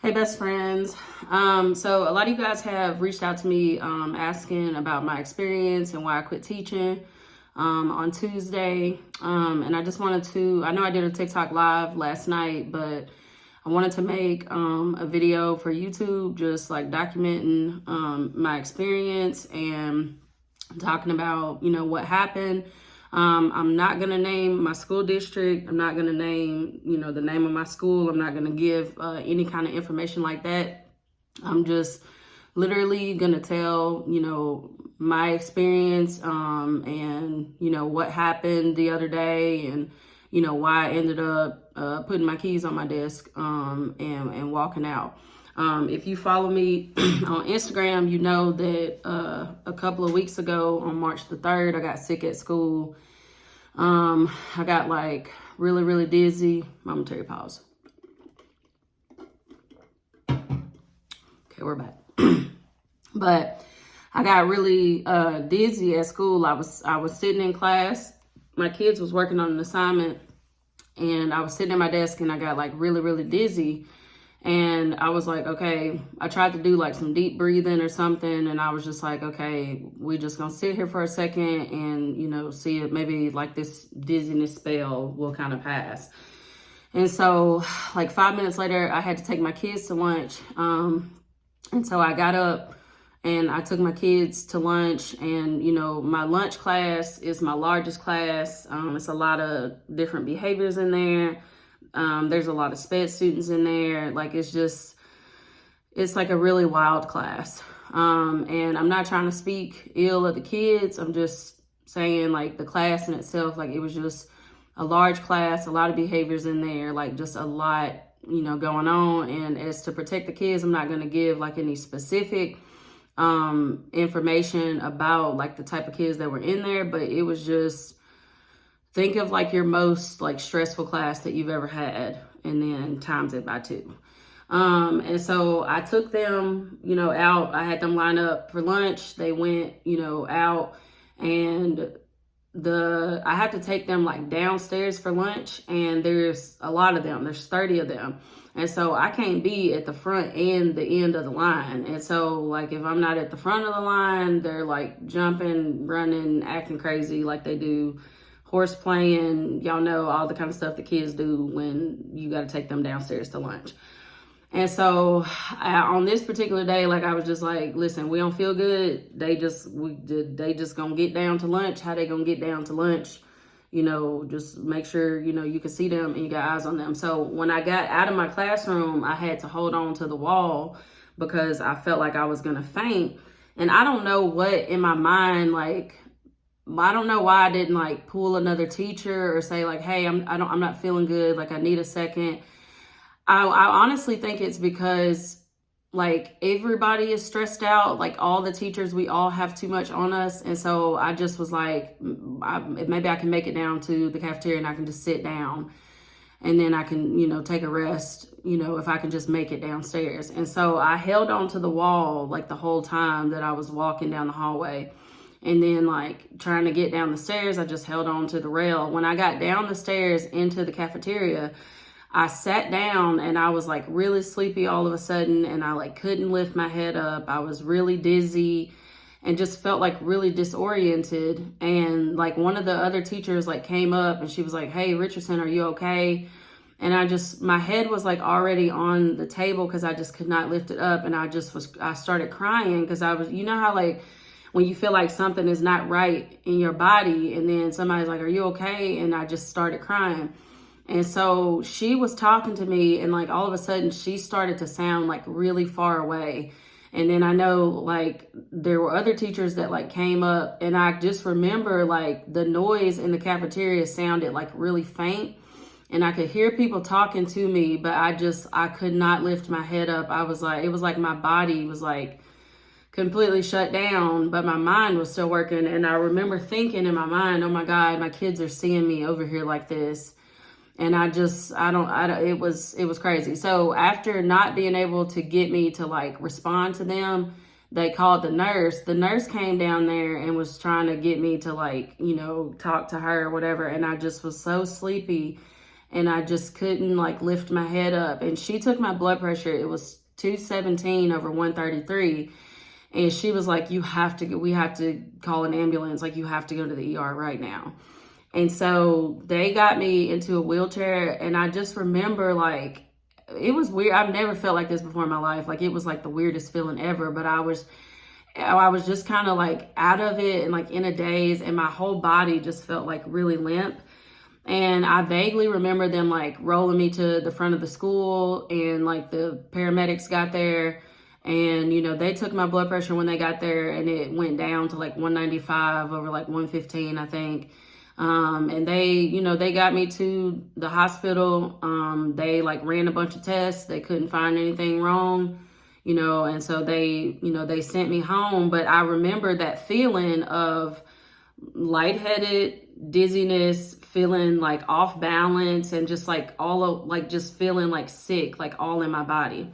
Hey, best friends. So a lot of you guys have reached out to me asking about my experience and why I quit teaching on Tuesday. And I just wanted to, I know I did a TikTok live last night, but I wanted to make a video for YouTube, just like documenting my experience and talking about, what happened. I'm not going to name my school district. I'm not going to name, the name of my school. I'm not going to give any kind of information like that. I'm just literally going to tell, my experience and, what happened the other day and, why I ended up putting my keys on my desk and walking out. If you follow me on Instagram, you know that a couple of weeks ago on March the 3rd, I got sick at school. I got like really, really dizzy. Momentary pause. Okay, we're back. But I got really dizzy at school. I was sitting in class. My kids was working on an assignment, and I was sitting at my desk, and I got like really, really dizzy. And I was like, okay, I tried to do like some deep breathing or something. And I was just like, okay, we just gonna sit here for a second and, see if maybe like this dizziness spell will kind of pass. And so like 5 minutes later, I had to take my kids to lunch. And so I got up and I took my kids to lunch, and, my lunch class is my largest class. It's a lot of different behaviors in there. There's a lot of SPED students in there. Like, it's like a really wild class. And I'm not trying to speak ill of the kids. I'm just saying like the class in itself, like it was just a large class, a lot of behaviors in there, like just a lot, going on. And as to protect the kids, I'm not going to give like any specific information about like the type of kids that were in there, but it was just, think of like your most like stressful class that you've ever had, and then times it by 2. And so I took them, out. I had them line up for lunch. They went, out, and I had to take them like downstairs for lunch, and there's a lot of them. There's 30 of them. And so I can't be at the front and the end of the line. And so like if I'm not at the front of the line, they're like jumping, running, acting crazy like they do, horse playing, y'all know all the kind of stuff the kids do when you got to take them downstairs to lunch. And so on this particular day, like I was just like, listen, we don't feel good. They just gonna get down to lunch. How they gonna get down to lunch? Just make sure, you can see them and you got eyes on them. So when I got out of my classroom, I had to hold on to the wall because I felt like I was gonna faint. And I don't know what in my mind, like, I don't know why I didn't like pull another teacher or say like, hey, I'm not feeling good. Like I need a second. I honestly think it's because like everybody is stressed out. Like all the teachers, we all have too much on us. And so I just was like, maybe I can make it down to the cafeteria and I can just sit down, and then I can, take a rest, if I can just make it downstairs. And so I held on to the wall like the whole time that I was walking down the hallway. And then like trying to get down the stairs, I just held on to the rail. When I got down the stairs into the cafeteria, I sat down and I was like really sleepy all of a sudden, and I like couldn't lift my head up. I was really dizzy and just felt like really disoriented. And like one of the other teachers like came up and she was like, hey, Richardson, are you okay? And my head was like already on the table because I just could not lift it up. And I started crying because I was, how like, when you feel like something is not right in your body, and then somebody's like, are you okay? And I just started crying. And so she was talking to me, and like all of a sudden she started to sound like really far away. And then I know like there were other teachers that like came up, and I just remember like the noise in the cafeteria sounded like really faint, and I could hear people talking to me, but I could not lift my head up. It was like my body was like completely shut down, but my mind was still working. And I remember thinking in my mind, oh my God, my kids are seeing me over here like this. And it was crazy. So after not being able to get me to like respond to them, they called the nurse. The nurse came down there and was trying to get me to like, talk to her or whatever. And I just was so sleepy and I just couldn't like lift my head up. And she took my blood pressure. It was 217 over 133. And she was like, we have to call an ambulance. Like, you have to go to the ER right now. And so they got me into a wheelchair, and I just remember, like, it was weird. I've never felt like this before in my life. Like, it was like the weirdest feeling ever, but I was just kind of like out of it and like in a daze, and my whole body just felt like really limp. And I vaguely remember them like rolling me to the front of the school, and like the paramedics got there, and, you know, they took my blood pressure when they got there, and it went down to like 195 over like 115, I think. And they, you know, they got me to the hospital. They like ran a bunch of tests. They couldn't find anything wrong, you know, and so they, you know, they sent me home. But I remember that feeling of lightheaded, dizziness, feeling like off balance, and just like just feeling like sick, like all in my body.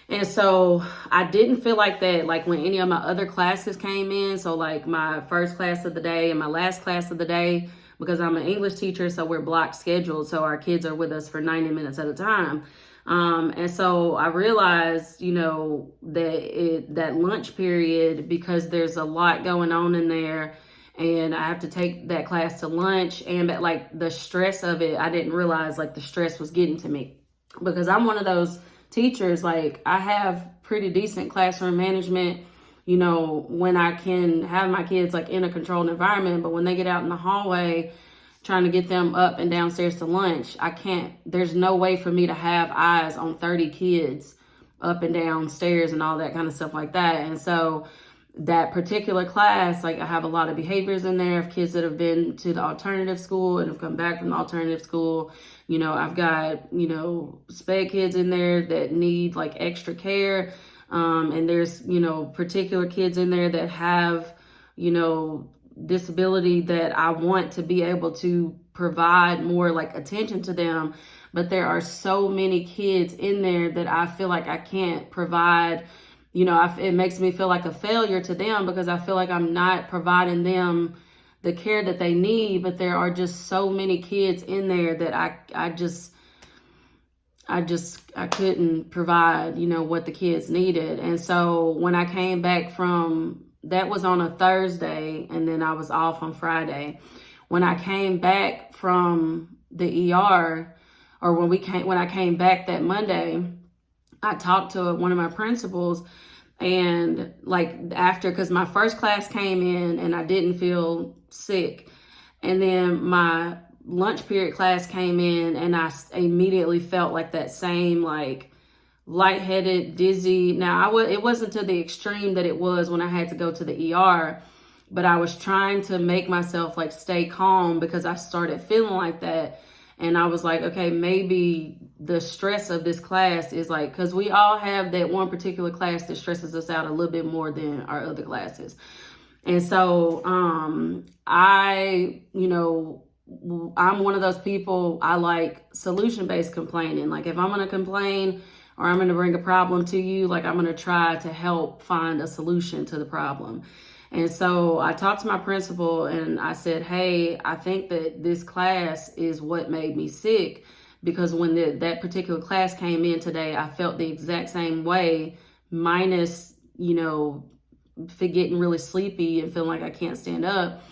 And so I didn't feel like that, like when any of my other classes came in. So like my first class of the day and my last class of the day, because I'm an English teacher, so we're block scheduled. So our kids are with us for 90 minutes at a time. And so I realized, you know, that lunch period, because there's a lot going on in there, and I have to take that class to lunch, and that like the stress of it, I didn't realize like the stress was getting to me, because I'm one of those teachers, like I have pretty decent classroom management, you know, when I can have my kids like in a controlled environment. But when they get out in the hallway trying to get them up and downstairs to lunch, I can't, there's no way for me to have eyes on 30 kids up and downstairs and all that kind of stuff like that. And so that particular class, like I have a lot of behaviors in there of kids that have been to the alternative school and have come back from the alternative school. You know, I've got, you know, SPED kids in there that need like extra care. And there's, you know, particular kids in there that have, you know, disability that I want to be able to provide more like attention to them. But there are so many kids in there that I feel like I can't provide. You know, it makes me feel like a failure to them, because I feel like I'm not providing them the care that they need. But there are just so many kids in there that I couldn't provide, you know, what the kids needed. And so when I came back from, that was on a Thursday, and then I was off on Friday. When I came back from the ER, or when I came back that Monday, I talked to one of my principals, and like after, because my first class came in and I didn't feel sick, and then my lunch period class came in, and I immediately felt like that same like lightheaded, dizzy. Now it wasn't to the extreme that it was when I had to go to the ER, but I was trying to make myself like stay calm, because I started feeling like that. And I was like, okay, maybe the stress of this class is like, because we all have that one particular class that stresses us out a little bit more than our other classes. And so you know, I'm one of those people, I like solution-based complaining. Like if I'm going to complain or I'm going to bring a problem to you, like I'm going to try to help find a solution to the problem. And so I talked to my principal, and I said, hey, I think that this class is what made me sick, because when that particular class came in today, I felt the exact same way, minus, you know, getting really sleepy and feeling like I can't stand up,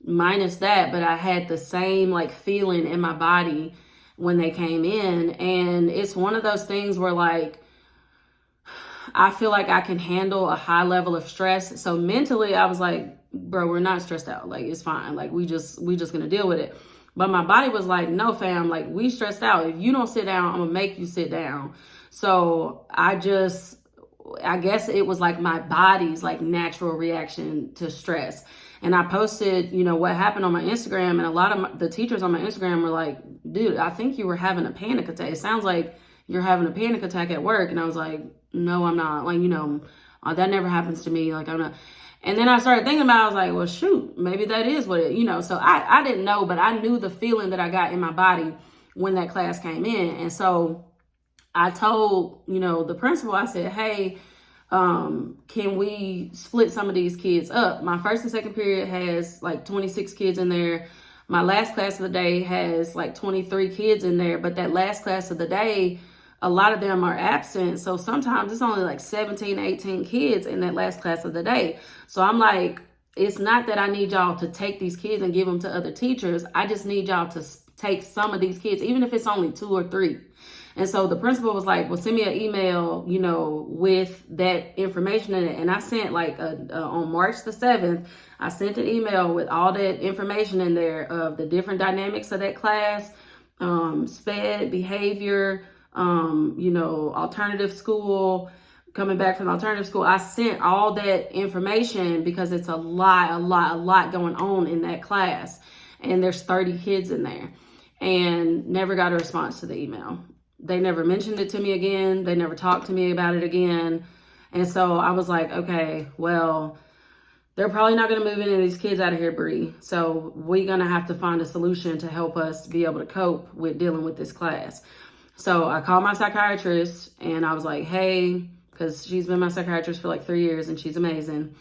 minus that. But I had the same like feeling in my body when they came in. And it's one of those things where like, I feel like I can handle a high level of stress. So mentally I was like, bro, we're not stressed out. Like, it's fine. Like we just gonna deal with it. But my body was like, no fam, like we stressed out. If you don't sit down, I'm gonna make you sit down. So I guess it was like my body's like natural reaction to stress. And I posted, you know, what happened on my Instagram, and a lot of the teachers on my Instagram were like, dude, I think you were having a panic attack. It sounds like you're having a panic attack at work. And I was like, no, I'm not. Like, you know, that never happens to me. Like, I'm not. And then I started thinking about it. I was like, well, shoot, maybe that is what it, you know. So I didn't know, but I knew the feeling that I got in my body when that class came in. And so I told, you know, the principal, I said, hey, can we split some of these kids up? My first and second period has like 26 kids in there. My last class of the day has like 23 kids in there, but that last class of the day, a lot of them are absent. So sometimes it's only like 17, 18 kids in that last class of the day. So I'm like, it's not that I need y'all to take these kids and give them to other teachers. I just need y'all to take some of these kids, even if it's only 2 or 3. And so the principal was like, well, send me an email, with that information in it. And I sent on March the 7th, I sent an email with all that information in there of the different dynamics of that class, SPED, behavior, alternative school, coming back from alternative school. I sent all that information because it's a lot going on in that class. And there's 30 kids in there, and never got a response to the email. They never mentioned it to me again. They never talked to me about it again. And so I was like, okay, well, they're probably not going to move any of these kids out of here, Bree. So we're going to have to find a solution to help us be able to cope with dealing with this class. So I called my psychiatrist and I was like, hey, because she's been my psychiatrist for like 3 years and she's amazing.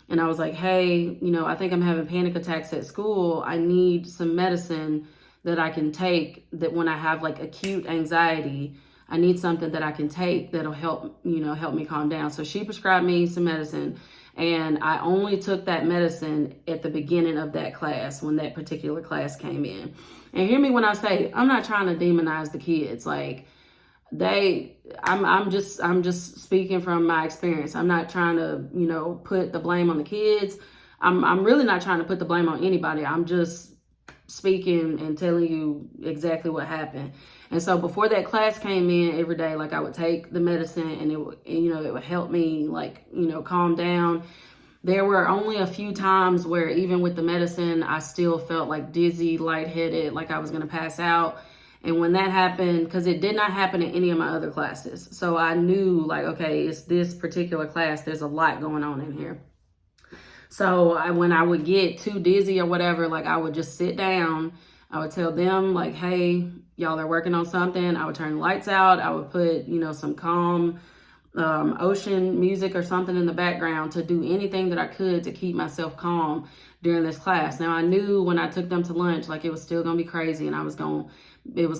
And I was like, hey, I think I'm having panic attacks at school. I need some medicine that I can take, that when I have like acute anxiety, I need something that I can take that'll help me calm down. So she prescribed me some medicine, and I only took that medicine at the beginning of that class when that particular class came in. And hear me when I say, I'm not trying to demonize the kids. Like I'm just speaking from my experience. I'm not trying to, put the blame on the kids. I'm really not trying to put the blame on anybody. I'm just speaking and telling you exactly what happened. And so before that class came in every day, like I would take the medicine and it would help me calm down. There were only a few times where even with the medicine, I still felt like dizzy, lightheaded, like I was going to pass out. And when that happened, because it did not happen in any of my other classes. So I knew like, okay, it's this particular class. There's a lot going on in here. So when I would get too dizzy or whatever, like I would just sit down. I would tell them like, hey, y'all are working on something. I would turn the lights out. I would put, some calm ocean music or something in the background to do anything that I could to keep myself calm during this class. Now I knew when I took them to lunch, like it was still going to be crazy and it was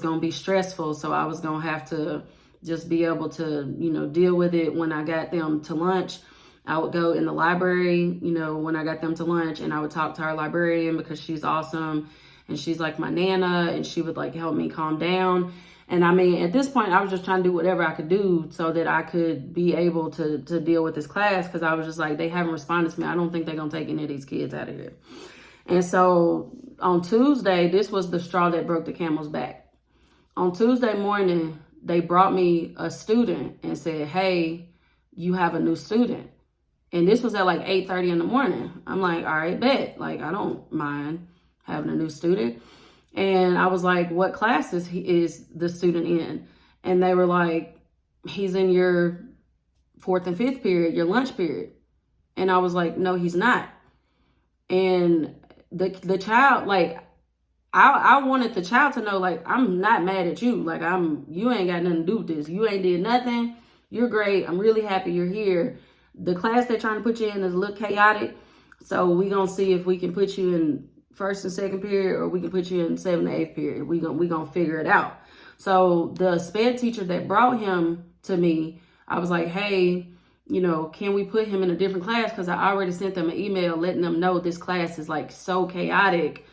going to be stressful. So I was going to have to just be able to, deal with it when I got them to lunch. I would go in the library, when I got them to lunch, and I would talk to our librarian because she's awesome. And she's like my Nana, and she would like help me calm down. And I mean, at this point, I was just trying to do whatever I could do so that I could be able to deal with this class, because I was just like, they haven't responded to me. I don't think they're going to take any of these kids out of here. And so on Tuesday, this was the straw that broke the camel's back. On Tuesday morning, they brought me a student and said, hey, you have a new student. And this was at like 8:30 in the morning. I'm like, all right, bet. Like, I don't mind having a new student. And I was like, what class is the student in? And they were like, he's in your 4th and 5th period, your lunch period. And I was like, no, he's not. And the child, like, I wanted the child to know, like, I'm not mad at you. Like, you ain't got nothing to do with this. You ain't did nothing. You're great. I'm really happy you're here. The class they're trying to put you in is a little chaotic. So we're going to see if we can put you in 1st and 2nd period, or we can put you in 7th and 8th period. We're going to figure it out. So the SPED teacher that brought him to me, I was like, hey, can we put him in a different class? Because I already sent them an email letting them know this class is like so chaotic.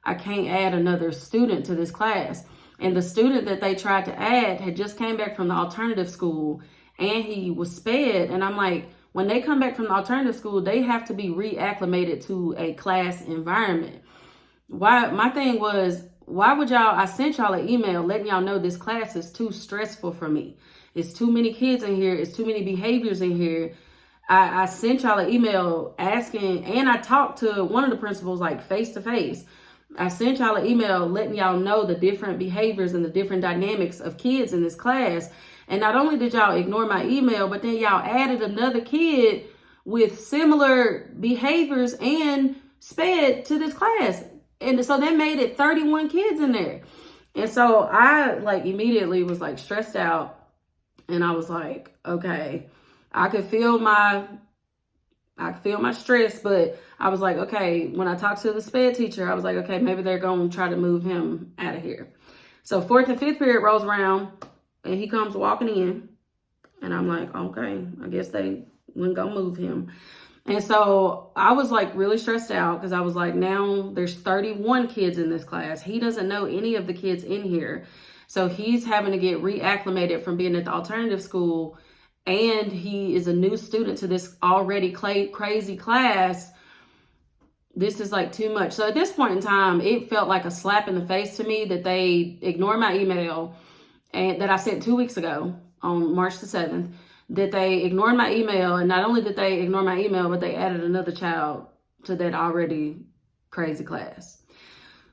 I can't add another student to this class. And the student that they tried to add had just came back from the alternative school, and he was SPED. And I'm like, when they come back from the alternative school, they have to be reacclimated to a class environment. My thing was, why would I sent y'all an email letting y'all know this class is too stressful for me. It's too many kids in here. It's too many behaviors in here. I sent y'all an email asking, and I talked to one of the principals like face to face. I sent y'all an email letting y'all know the different behaviors and the different dynamics of kids in this class. And not only did y'all ignore my email, but then y'all added another kid with similar behaviors and SPED to this class. And so that made it 31 kids in there. And so I like immediately was like stressed out. And I was like, okay, I could feel my I feel my stress, but I was like, okay, when I talked to the SPED teacher, I was like, okay, maybe they're going to try to move him out of here. So 4th and 5th period rolls around, and he comes walking in, and I'm like, okay, I guess they wouldn't go move him. And so I was like really stressed out because I was like, now there's 31 kids in this class. He doesn't know any of the kids in here. So he's having to get reacclimated from being at the alternative school, and he is a new student to this already crazy class. This is like too much. So at this point in time, it felt like a slap in the face to me that they ignored my email and that I sent 2 weeks ago on March the 7th. That they ignored my email, and not only did they ignore my email, but they added another child to that already crazy class.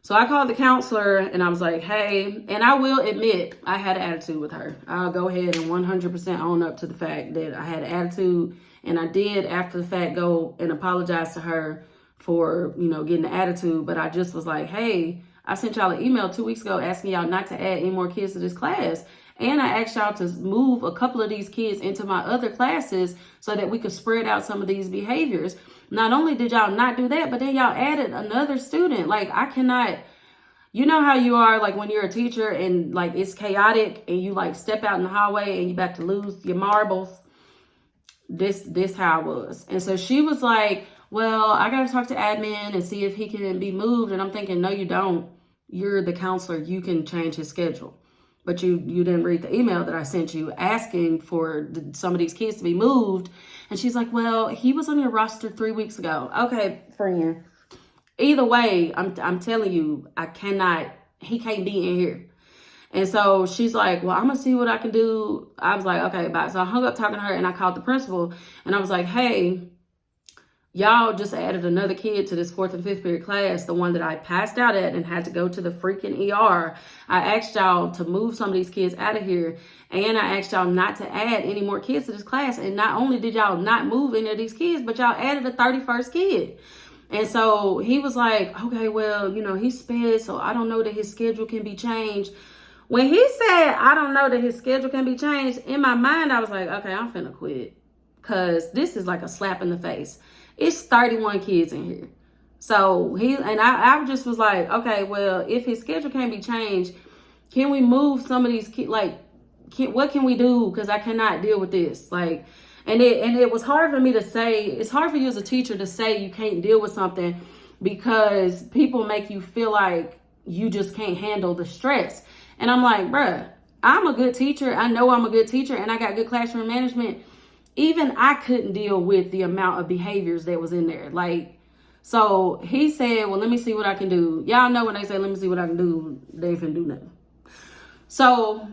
So I called the counselor and I was like, hey, and I will admit I had an attitude with her. I'll go ahead and 100% own up to the fact that I had an attitude, and I did after the fact go and apologize to her for, getting the attitude. But I just was like, hey, I sent y'all an email 2 weeks ago asking y'all not to add any more kids to this class. And I asked y'all to move a couple of these kids into my other classes so that we could spread out some of these behaviors. Not only did y'all not do that, but then y'all added another student. Like, I cannot, you know how you are, like when you're a teacher and like it's chaotic and you like step out in the hallway and you about to lose your marbles. This how it was. And so she was like, well, I got to talk to admin and see if he can be moved. And I'm thinking, no, you don't. You're the counselor. You can change his schedule. But you didn't read the email that I sent you asking for some of these kids to be moved. And she's like, well, he was on your roster 3 weeks ago. Okay, friend. Either way, I'm telling you, he can't be in here. And so she's like, well, I'm going to see what I can do. I was like, okay, bye. So I hung up talking to her and I called the principal and I was like, hey, y'all just added another kid to this 4th and 5th period class, the one that I passed out at and had to go to the freaking ER. I asked y'all to move some of these kids out of here, and I asked y'all not to add any more kids to this class. And not only did y'all not move any of these kids, but y'all added a 31st kid. And so he was like, okay, well, he's SPED, so I don't know that his schedule can be changed. When he said, I don't know that his schedule can be changed, in my mind, I was like, okay, I'm finna quit. Because this is like a slap in the face. It's 31 kids in here. So I just was like, okay, well, if his schedule can't be changed, can we move some of these kids? Like, what can we do? Because I cannot deal with this. Like, and it was hard for me to say, it's hard for you as a teacher to say you can't deal with something because people make you feel like you just can't handle the stress. And I'm like, bruh, I'm a good teacher. I know I'm a good teacher and I got good classroom management. Even I couldn't deal with the amount of behaviors that was in there. Like, so he said, well, let me see what I can do. Y'all know when they say, let me see what I can do, they ain't finna do nothing. So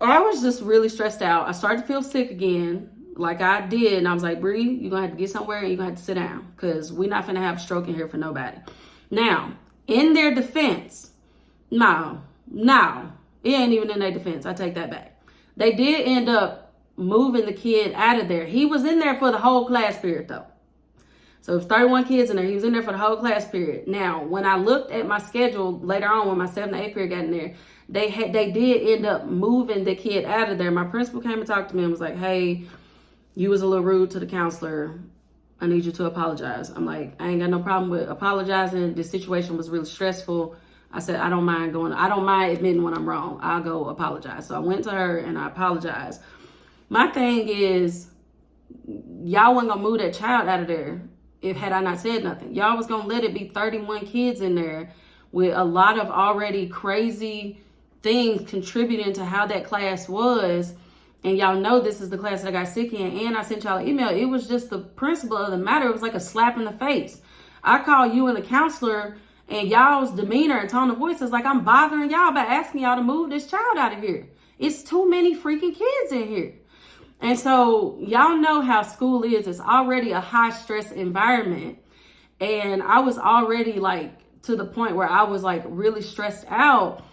I was just really stressed out. I started to feel sick again, like I did. And I was like, Bree, you're going to have to get somewhere and you're going to have to sit down because we're not finna have a stroke in here for nobody. Now, in their defense, no, it ain't even in their defense. I take that back. They did end up moving the kid out of there. He was in there for the whole class period though. So if 31 kids in there, he was in there for the whole class period. Now, when I looked at my schedule later on, when my 7th and 8th period got in there, they did end up moving the kid out of there. My principal came and talked to me and was like, hey, you was a little rude to the counselor. I need you to apologize. I'm like, I ain't got no problem with apologizing. This situation was really stressful. I said, I don't mind admitting when I'm wrong. I'll go apologize. So I went to her and I apologized. My thing is, y'all wasn't gonna move that child out of there had I not said nothing. Y'all was gonna let it be 31 kids in there with a lot of already crazy things contributing to how that class was. And y'all know this is the class that I got sick in, and I sent y'all an email. It was just the principle of the matter. It was like a slap in the face. I call you and the counselor, and y'all's demeanor and tone of voice is like I'm bothering y'all by asking y'all to move this child out of here. It's too many freaking kids in here. And so y'all know how school is. It's already a high stress environment. And I was already like to the point where I was like really stressed out.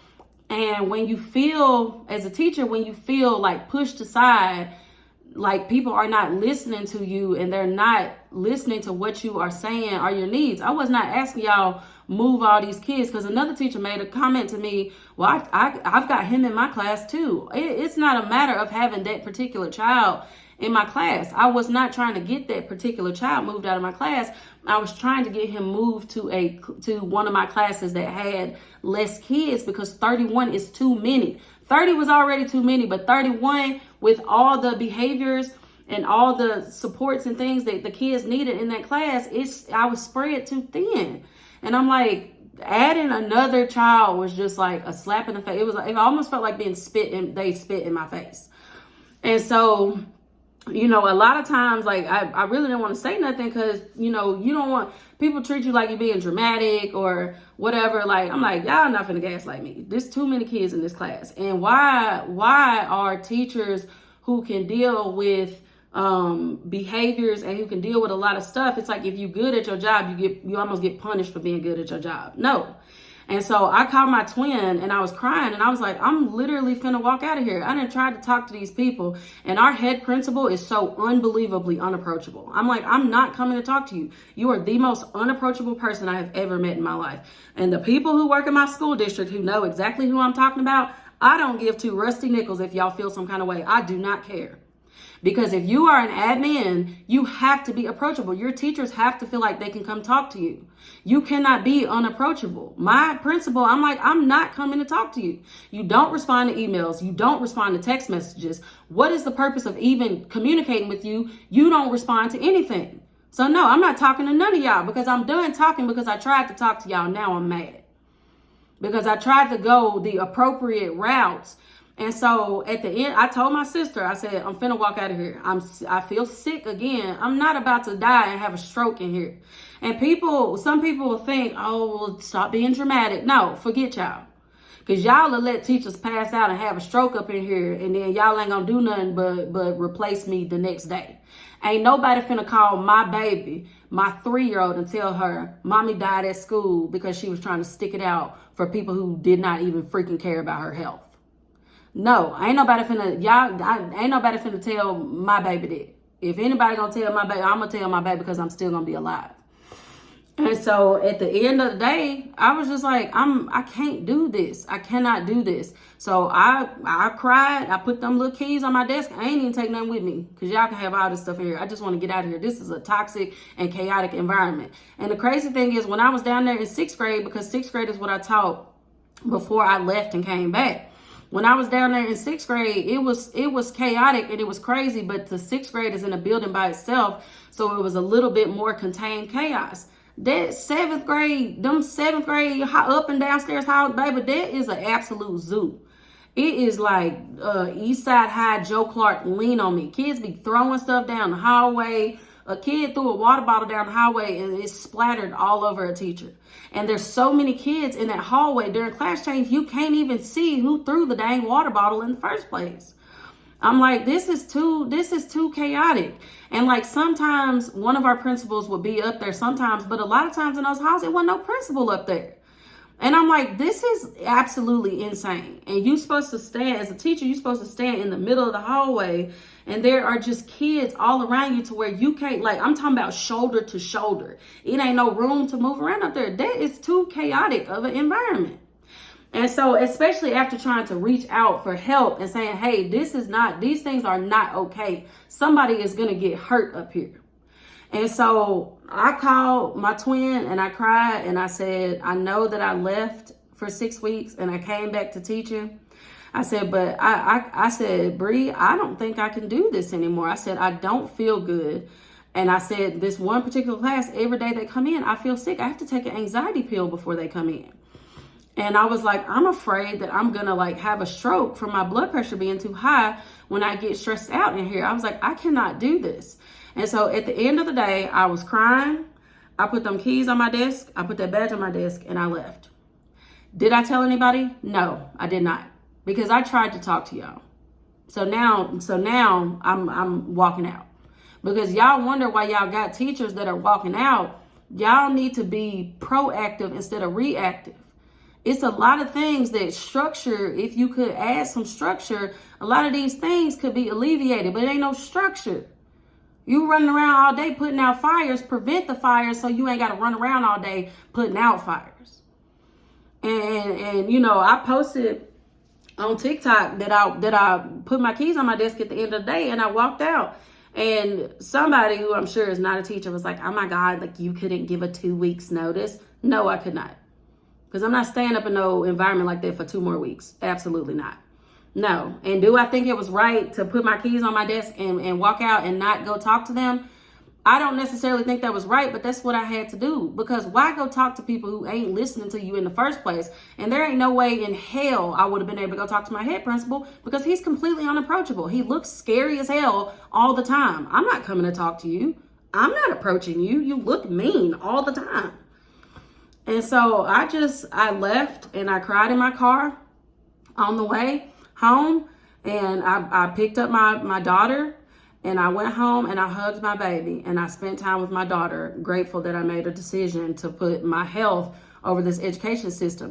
And when you feel, as a teacher, when you feel like pushed aside, like people are not listening to you and they're not listening to what you are saying are your needs. I was not asking y'all move all these kids, because another teacher made a comment to me, well, I've got him in my class too. It's not a matter of having that particular child in my class. I was not trying to get that particular child moved out of my class. I was trying to get him moved to one of my classes that had less kids, because 31 is too many. 30 was already too many, but 31 with all the behaviors and all the supports and things that the kids needed in that class, I was spread too thin. And I'm like, adding another child was just like a slap in the face. It almost felt like they spit in my face. And so, you know, a lot of times, like, I really didn't want to say nothing, because, you know, you don't want people treat you like you're being dramatic or whatever. Like, I'm like, y'all not finna gaslight me. There's too many kids in this class. And why are teachers who can deal with behaviors and who can deal with a lot of stuff, it's like if you're good at your job, you almost get punished for being good at your job? No. And so I called my twin and I was crying and I was like, I'm literally finna walk out of here. I didn't try to talk to these people, and our head principal is so unbelievably unapproachable. I'm like, I'm not coming to talk to you. You are the most unapproachable person I have ever met in my life. And the people who work in my school district who know exactly who I'm talking about, I don't give two rusty nickels if y'all feel some kind of way. I do not care. Because if you are an admin, you have to be approachable. Your teachers have to feel like they can come talk to you. You cannot be unapproachable. My principal, I'm like, I'm not coming to talk to you. You don't respond to emails. You don't respond to text messages. What is the purpose of even communicating with you? You don't respond to anything. So no, I'm not talking to none of y'all, because I'm done talking, because I tried to talk to y'all. Now I'm mad because I tried to go the appropriate routes. And so at the end, I told my sister, I said, I'm finna walk out of here. I feel sick again. I'm not about to die and have a stroke in here. And some people will think, oh, well, stop being dramatic. No, forget y'all. Because y'all will let teachers pass out and have a stroke up in here, and then y'all ain't gonna do nothing but replace me the next day. Ain't nobody finna call my baby, my 3-year-old, and tell her mommy died at school because she was trying to stick it out for people who did not even freaking care about her health. No, ain't nobody finna tell my baby that. If anybody gonna tell my baby, I'm gonna tell my baby, because I'm still gonna be alive. And so at the end of the day, I was just like, I can't do this. I cannot do this. So I cried. I put them little keys on my desk. I ain't even take nothing with me, because y'all can have all this stuff in here. I just want to get out of here. This is a toxic and chaotic environment. And the crazy thing is, when I was down there in 6th grade, because 6th grade is what I taught before I left and came back. When I was down there in 6th grade, it was chaotic and it was crazy, but the 6th grade is in a building by itself, so it was a little bit more contained chaos. That 7th grade, them 7th grade up and downstairs halls, baby, that is an absolute zoo. It is like Eastside High Joe Clark, lean on me. Kids be throwing stuff down the hallway. A kid threw a water bottle down the hallway and it splattered all over a teacher. And there's so many kids in that hallway during class change, you can't even see who threw the dang water bottle in the first place. I'm like, this is too chaotic. And like, sometimes one of our principals would be up there sometimes, but a lot of times in those halls, there wasn't no principal up there. And I'm like, this is absolutely insane. And you're supposed to stand, as a teacher, you're supposed to stand in the middle of the hallway, and there are just kids all around you to where you can't, like, I'm talking about shoulder to shoulder. It ain't no room to move around up there. That is too chaotic of an environment. And so, especially after trying to reach out for help and saying, hey, these things are not okay. Somebody is going to get hurt up here. And so I called my twin and I cried and I said, I know that I left for 6 weeks and I came back to teaching. I said, but I said, Bree, I don't think I can do this anymore. I said, I don't feel good. And I said, this one particular class, every day they come in, I feel sick. I have to take an anxiety pill before they come in. And I was like, I'm afraid that I'm going to like have a stroke from my blood pressure being too high when I get stressed out in here. I was like, I cannot do this. And so at the end of the day, I was crying. I put them keys on my desk. I put that badge on my desk and I left. Did I tell anybody? No, I did not. Because I tried to talk to y'all. So now I'm walking out. Because y'all wonder why y'all got teachers that are walking out. Y'all need to be proactive instead of reactive. It's a lot of things that structure, if you could add some structure, a lot of these things could be alleviated, but it ain't no structure. You running around all day putting out fires, prevent the fires so you ain't got to run around all day putting out fires. And you know, I posted on TikTok that I put my keys on my desk at the end of the day and I walked out. And somebody who I'm sure is not a teacher was like, oh my God, like you couldn't give a 2 weeks notice. No, I could not. Because I'm not staying up in no environment like that for 2 more weeks. Absolutely not. No. And do I think it was right to put my keys on my desk and walk out and not go talk to them? I don't necessarily think that was right, but that's what I had to do. Because why go talk to people who ain't listening to you in the first place? And there ain't no way in hell I would have been able to go talk to my head principal because he's completely unapproachable. He looks scary as hell all the time. I'm not coming to talk to you. I'm not approaching you. You look mean all the time. And so I left and I cried in my car on the way home. And I picked up my daughter and I went home and I hugged my baby and I spent time with my daughter, grateful that I made a decision to put my health over this education system.